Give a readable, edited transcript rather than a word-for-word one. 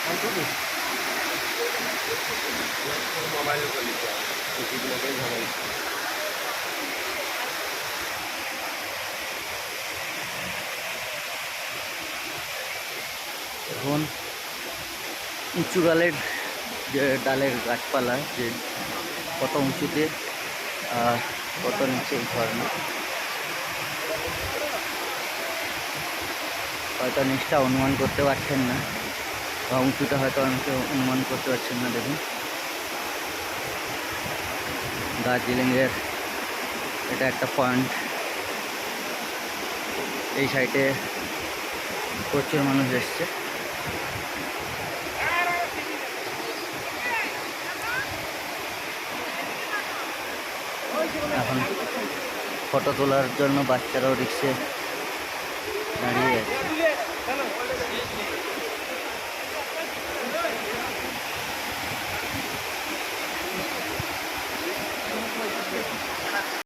এখন উঁচু ডালের গাছপালা যে কত উঁচুতে আর কত নিচে ঝর্ণা, হয়তো নিচটা অনুমান করতে পারছেন না, বা উঁচুটা হয়তো অনেকে অনুমান করতে পারছেন না। দেখুন দার্জিলিংয়ের এটা একটা পয়েন্ট, এই সাইডে প্রচুর মানুষ এসছে। এখন ফটো তোলার জন্য বাচ্চারাও রিক্সে দাঁড়িয়ে আছে।